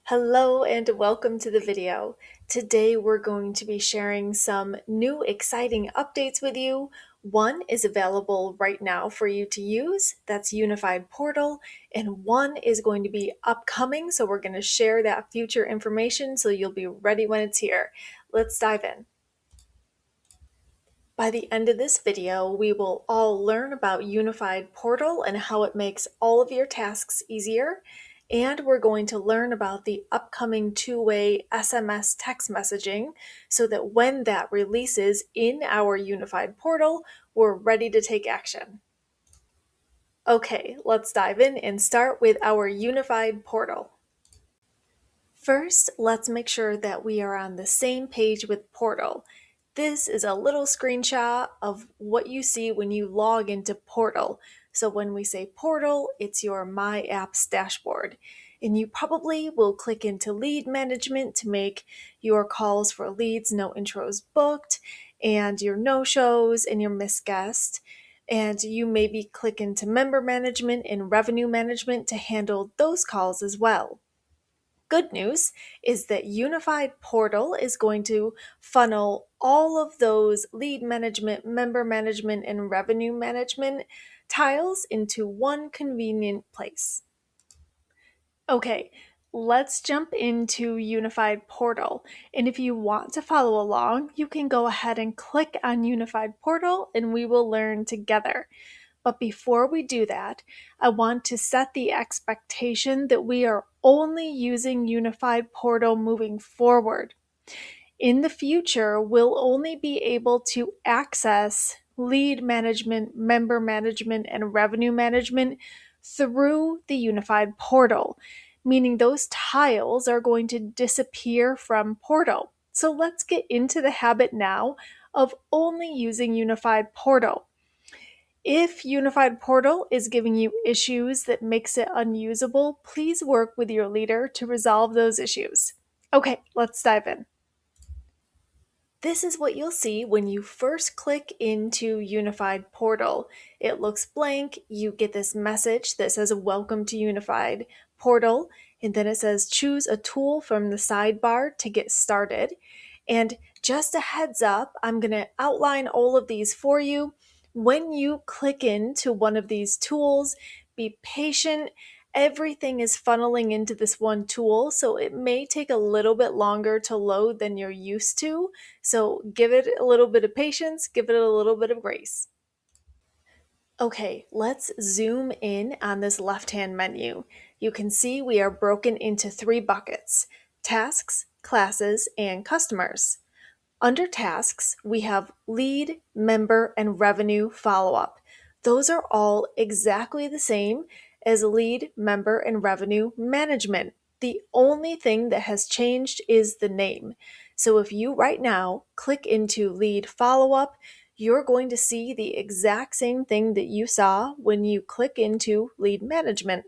Hello and welcome to the video. Today we're going to be sharing some new exciting updates with you. One is available right now for you to use, that's Unified Portal, and one is going to be upcoming, so we're going to share that future information so you'll be ready when it's here. Let's dive in. By the end of this video, we will all learn about Unified Portal and how it makes all of your tasks easier. And we're going to learn about the upcoming two-way SMS text messaging so that when that releases in our Unified Portal, we're ready to take action. Okay, let's dive in and start with our Unified Portal. First, let's make sure that we are on the same page with Portal. This is a little screenshot of what you see when you log into Portal. So when we say Portal, it's your My Apps dashboard. And you probably will click into lead management to make your calls for leads, no intros booked, and your no-shows and your missed guest. And you maybe click into member management and revenue management to handle those calls as well. Good news is that Unified Portal is going to funnel all of those lead management, member management, and revenue management tiles into one convenient place. Okay, let's jump into Unified Portal. And if you want to follow along, you can go ahead and click on Unified Portal and we will learn together. But before we do that, I want to set the expectation that we are only using Unified Portal moving forward. In the future, we'll only be able to access lead management, member management, and revenue management through the Unified Portal, meaning those tiles are going to disappear from Portal. So let's get into the habit now of only using Unified Portal. If Unified Portal is giving you issues that makes it unusable, please work with your leader to resolve those issues. Okay, let's dive in. This is what you'll see when you first click into Unified Portal. It looks blank. You get this message that says Welcome to Unified Portal, and then it says choose a tool from the sidebar to get started. And just a heads up, I'm going to outline all of these for you. When you click into one of these tools, be patient. Everything is funneling into this one tool, so it may take a little bit longer to load than you're used to. So give it a little bit of patience, give it a little bit of grace. Okay, let's zoom in on this left-hand menu. You can see we are broken into three buckets: tasks, classes, and customers. Under tasks, we have lead, member, and revenue follow-up. Those are all exactly the same as lead, member, and revenue management. The only thing that has changed is the name. So if you right now click into lead follow-up, you're going to see the exact same thing that you saw when you click into lead management.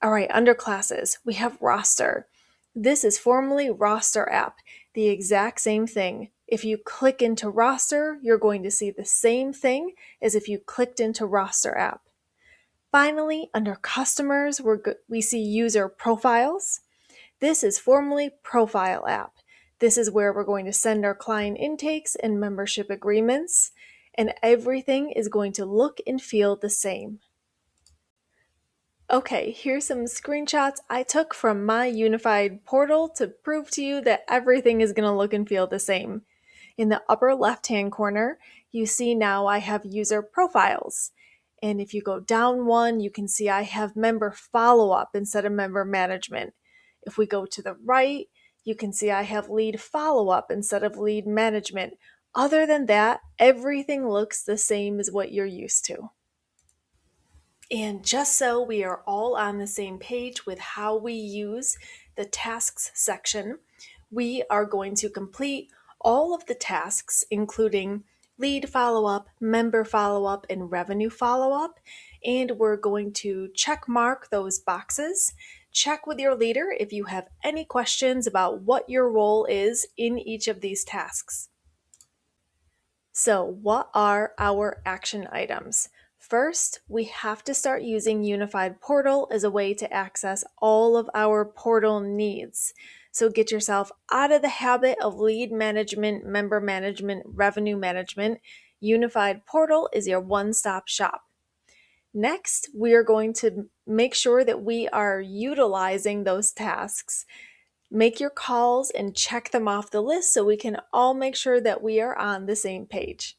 All right, under classes, we have roster. This is formerly roster app, the exact same thing. If you click into roster, you're going to see the same thing as if you clicked into roster app. Finally, under customers, we see user profiles. This is formerly profile app. This is where we're going to send our client intakes and membership agreements, and everything is going to look and feel the same. Okay, here's some screenshots I took from my Unified Portal to prove to you that everything is going to look and feel the same. In the upper left-hand corner, you see now I have user profiles. And if you go down one, you can see I have member follow-up instead of member management. If we go to the right, you can see I have lead follow-up instead of lead management. Other than that, everything looks the same as what you're used to. And just so we are all on the same page with how we use the tasks section, we are going to complete all of the tasks, including lead follow-up, member follow-up, and revenue follow-up. And we're going to check mark those boxes. Check with your leader if you have any questions about what your role is in each of these tasks. So what are our action items? first, we have to start using Unified Portal as a way to access all of our portal needs. So get yourself out of the habit of lead management, member management, revenue management. Unified Portal is your one-stop shop. Next, we are going to make sure that we are utilizing those tasks. Make your calls and check them off the list so we can all make sure that we are on the same page.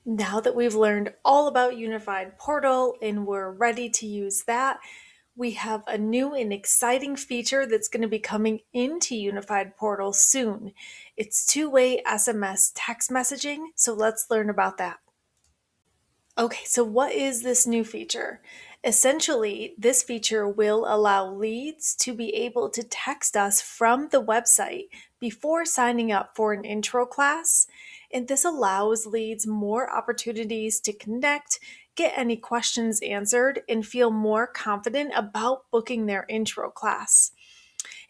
Now that we've learned all about Unified Portal and we're ready to use that, we have a new and exciting feature that's going to be coming into Unified Portal soon. It's two-way SMS text messaging, so let's learn about that. Okay, so what is this new feature? Essentially, this feature will allow leads to be able to text us from the website before signing up for an intro class. And this allows leads more opportunities to connect, get any questions answered, and feel more confident about booking their intro class.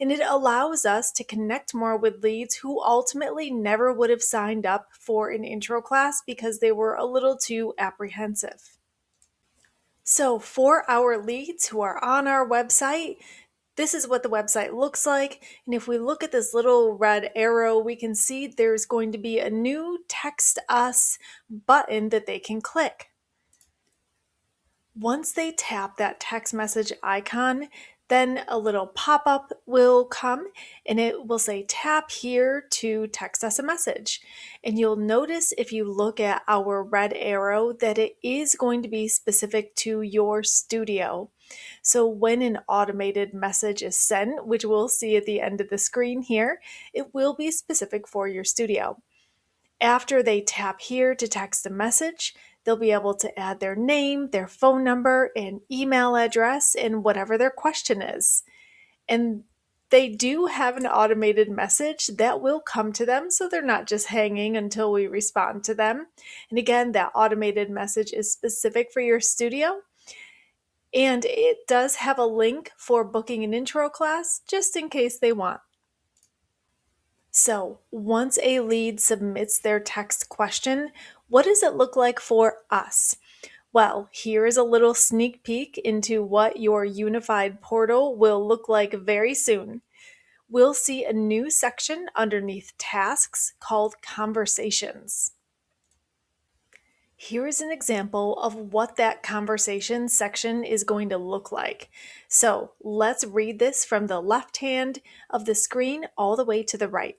And it allows us to connect more with leads who ultimately never would have signed up for an intro class because they were a little too apprehensive. So for our leads who are on our website, this is what the website looks like. And if we look at this little red arrow, we can see there's going to be a new Text Us button that they can click. Once they tap that text message icon, then a little pop-up will come and it will say tap here to text us a message. And you'll notice if you look at our red arrow that it is going to be specific to your studio. So when an automated message is sent, which we'll see at the end of the screen here, it will be specific for your studio. After they tap here to text a message, they'll be able to add their name, their phone number, and email address, and whatever their question is. And they do have an automated message that will come to them, so they're not just hanging until we respond to them. And again, that automated message is specific for your studio. And it does have a link for booking an intro class, just in case they want. So once a lead submits their text question, what does it look like for us? Well, here is a little sneak peek into what your unified portal will look like very soon. We'll see a new section underneath tasks called conversations. Here is an example of what that conversation section is going to look like. So let's read this from the left hand of the screen all the way to the right.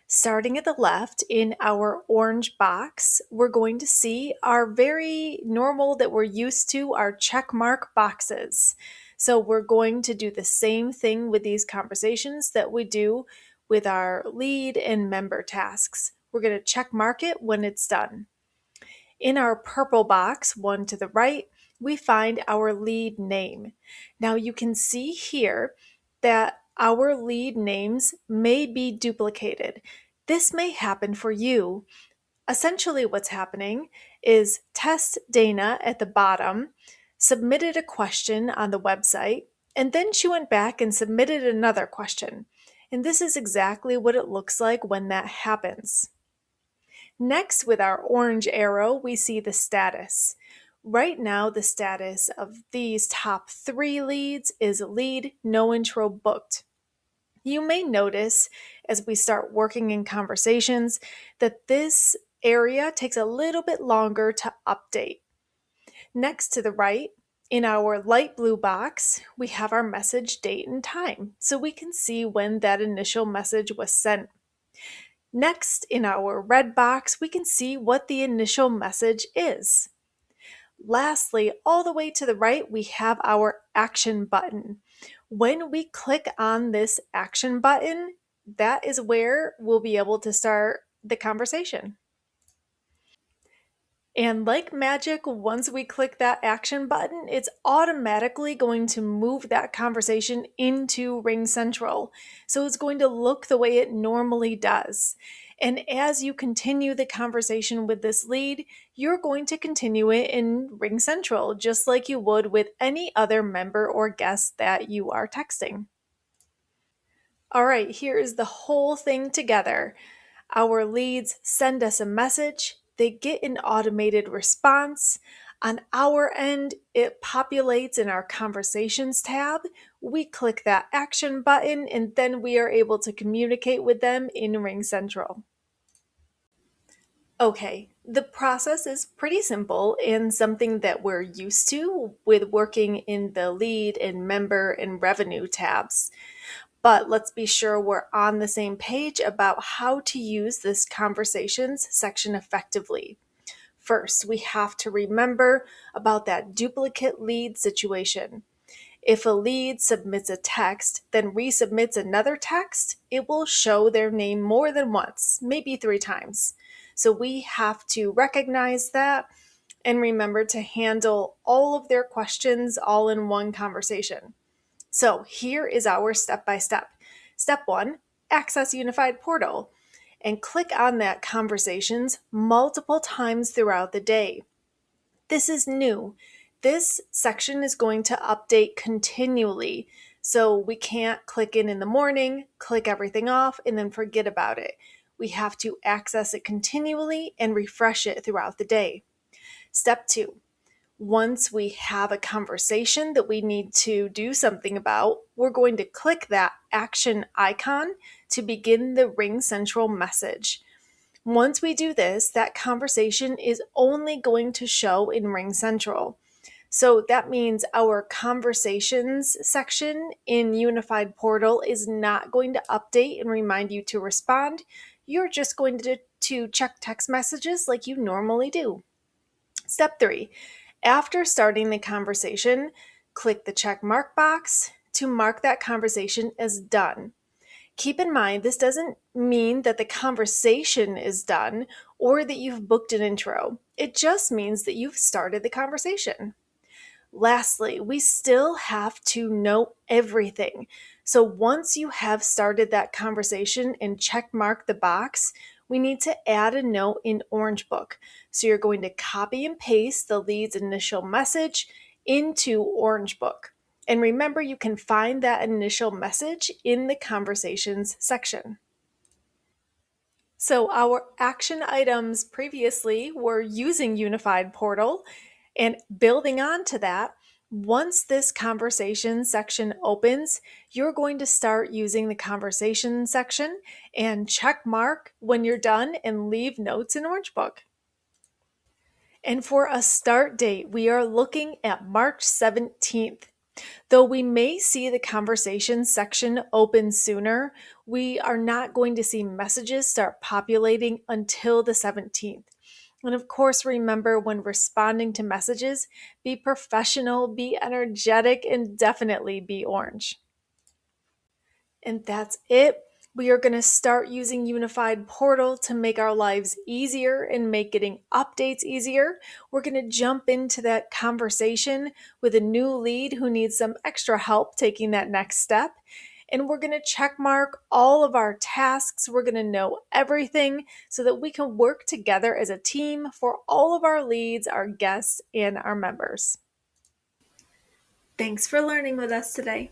Starting at the left in our orange box, we're going to see our very normal that we're used to, our check mark boxes. So we're going to do the same thing with these conversations that we do with our lead and member tasks. We're going to check mark it when it's done. In our purple box, one to the right, we find our lead name. Now you can see here that our lead names may be duplicated. This may happen for you. Essentially what's happening is Test Dana at the bottom submitted a question on the website, and then she went back and submitted another question. And this is exactly what it looks like when that happens. Next, with our orange arrow, we see the status. Right now, the status of these top 3 leads is lead, no intro booked. You may notice as we start working in conversations that this area takes a little bit longer to update. Next to the right, in our light blue box, we have our message date and time, so we can see when that initial message was sent. Next, in our red box, we can see what the initial message is. Lastly, all the way to the right, we have our action button. When we click on this action button, that is where we'll be able to start the conversation. And like magic, once we click that action button, it's automatically going to move that conversation into Ring Central. So it's going to look the way it normally does. And as you continue the conversation with this lead, you're going to continue it in Ring Central, just like you would with any other member or guest that you are texting. All right, here is the whole thing together. Our leads send us a message, they get an automated response. On our end, it populates in our Conversations tab. We click that action button, and then we are able to communicate with them in RingCentral. Okay, the process is pretty simple and something that we're used to with working in the lead and member and revenue tabs. But let's be sure we're on the same page about how to use this Conversations section effectively. First, we have to remember about that duplicate lead situation. If a lead submits a text, then resubmits another text, it will show their name more than once, maybe 3 times. So we have to recognize that and remember to handle all of their questions all in one conversation. So here is our step-by-step. Step 1, access Unified Portal and click on that Conversations multiple times throughout the day. This is new. This section is going to update continually. So we can't click in the morning, click everything off, and then forget about it. We have to access it continually and refresh it throughout the day. Step 2, once we have a conversation that we need to do something about, we're going to click that action icon to begin the RingCentral message. Once we do this, that conversation is only going to show in RingCentral. So that means our conversations section in Unified Portal is not going to update and remind you to respond. You're just going to check text messages like you normally do. Step 3, after starting the conversation, click the check mark box to mark that conversation as done. Keep in mind, this doesn't mean that the conversation is done or that you've booked an intro. It just means that you've started the conversation. Lastly, we still have to know everything. So once you have started that conversation and check mark the box, we need to add a note in Orange Book. So you're going to copy and paste the lead's initial message into Orange Book. And remember, you can find that initial message in the Conversations section. So our action items previously were using Unified Portal, and building on to that, once this conversation section opens, you're going to start using the conversation section and check mark when you're done and leave notes in Orange Book. And for a start date, we are looking at March 17th. Though we may see the conversation section open sooner, we are not going to see messages start populating until the 17th. And of course, remember when responding to messages, be professional, be energetic, and definitely be orange. And that's it. We are going to start using Unified Portal to make our lives easier and make getting updates easier. We're going to jump into that conversation with a new lead who needs some extra help taking that next step. And we're going to check mark all of our tasks. We're going to know everything so that we can work together as a team for all of our leads, our guests, and our members. Thanks for learning with us today.